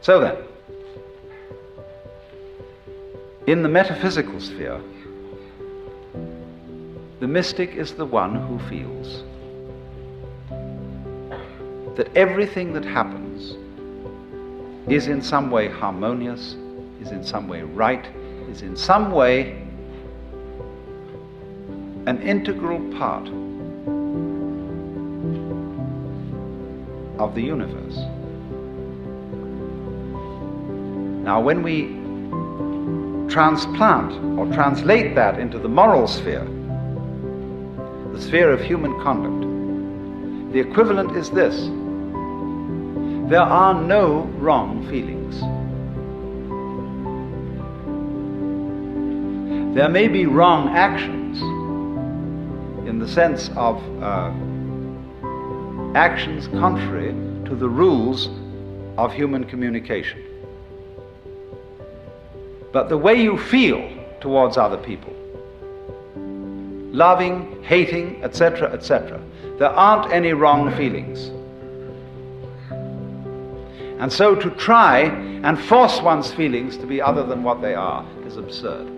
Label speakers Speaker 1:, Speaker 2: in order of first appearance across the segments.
Speaker 1: So then, in the metaphysical sphere, the mystic is the one who feels that everything that happens is in some way harmonious, is in some way right, is in some way an integral part of the universe. Now, when we transplant or translate that into the moral sphere, the sphere of human conduct, the equivalent is this: there are no wrong feelings. There may be wrong actions in the sense of actions contrary to the rules of human communication. But the way you feel towards other people, loving, hating, etc., etc., there aren't any wrong feelings. And so to try and force one's feelings to be other than what they are is absurd,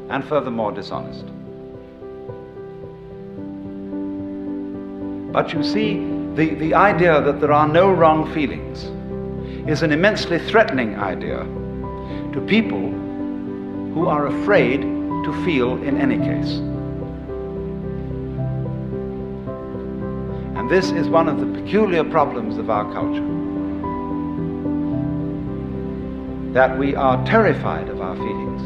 Speaker 1: and furthermore dishonest. But you see, the idea that there are no wrong feelings is an immensely threatening idea to people who are afraid to feel in any case. And this is one of the peculiar problems of our culture, that we are terrified of our feelings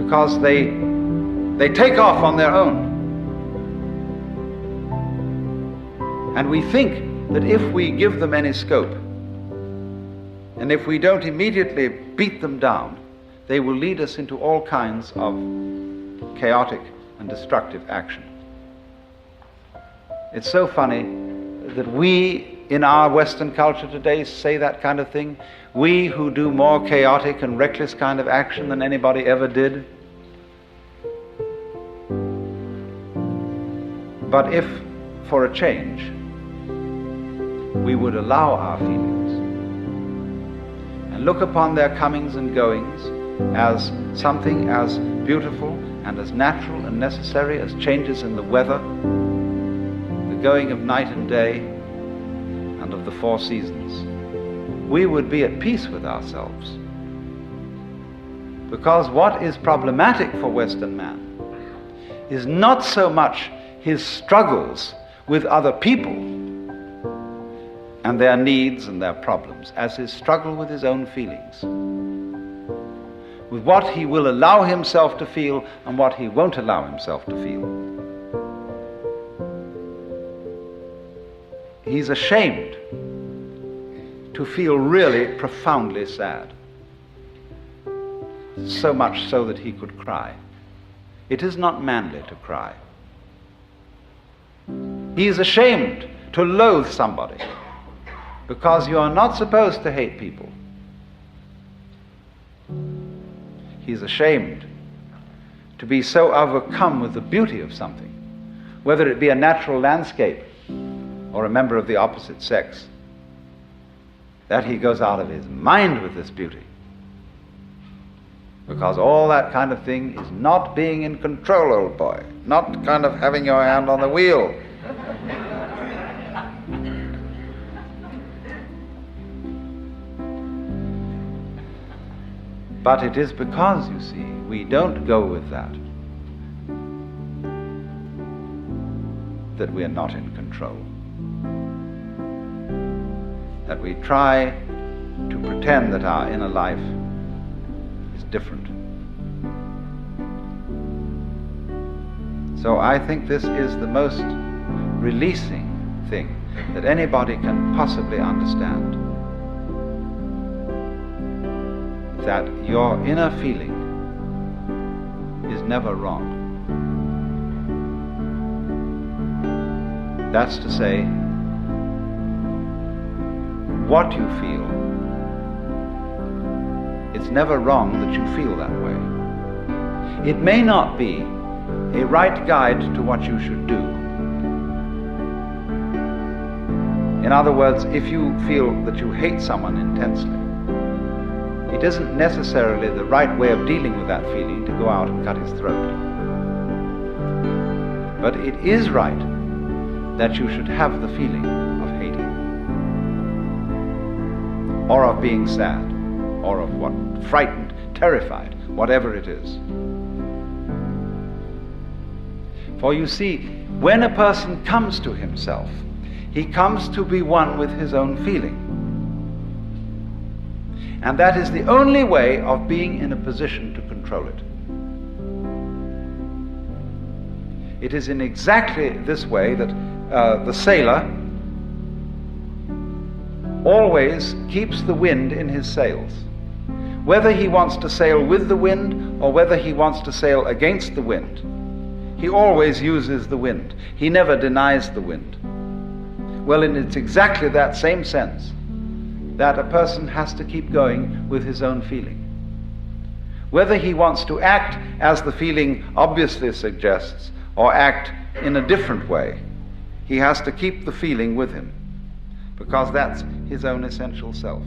Speaker 1: because they take off on their own. And we think that if we give them any scope, and if we don't immediately beat them down, they will lead us into all kinds of chaotic and destructive action. It's so funny that we, in our Western culture today, say that kind of thing. We who do more chaotic and reckless kind of action than anybody ever did. But if, for a change, we would allow our feelings and look upon their comings and goings as something as beautiful and as natural and necessary as changes in the weather, the going of night and day, and of the four seasons, we would be at peace with ourselves. Because what is problematic for Western man is not so much his struggles with other people and their needs and their problems as his struggle with his own feelings, with what he will allow himself to feel and what he won't allow himself to feel. He's ashamed to feel really profoundly sad, so much so that he could cry. It is not manly to cry. He is ashamed to loathe somebody, because you are not supposed to hate people. He's ashamed to be so overcome with the beauty of something, whether it be a natural landscape or a member of the opposite sex, that he goes out of his mind with this beauty. Because all that kind of thing is not being in control, old boy, not kind of having your hand on the wheel. But it is because, you see, we don't go with that we are not in control. That we try to pretend that our inner life is different. So I think this is the most releasing thing that anybody can possibly understand. That your inner feeling is never wrong. That's to say, what you feel, it's never wrong that you feel that way. It may not be a right guide to what you should do, In other words, if you feel that you hate someone intensely, it isn't necessarily the right way of dealing with that feeling to go out and cut his throat. But it is right that you should have the feeling of hating, or of being sad, or of what, frightened, terrified, whatever it is. For you see, when a person comes to himself, he comes to be one with his own feeling. And that is the only way of being in a position to control it. It is in exactly this way that the sailor always keeps the wind in his sails. Whether he wants to sail with the wind or whether he wants to sail against the wind, he always uses the wind. He never denies the wind. Well, and it's exactly that same sense that a person has to keep going with his own feeling. Whether he wants to act as the feeling obviously suggests or act in a different way, he has to keep the feeling with him, because that's his own essential self.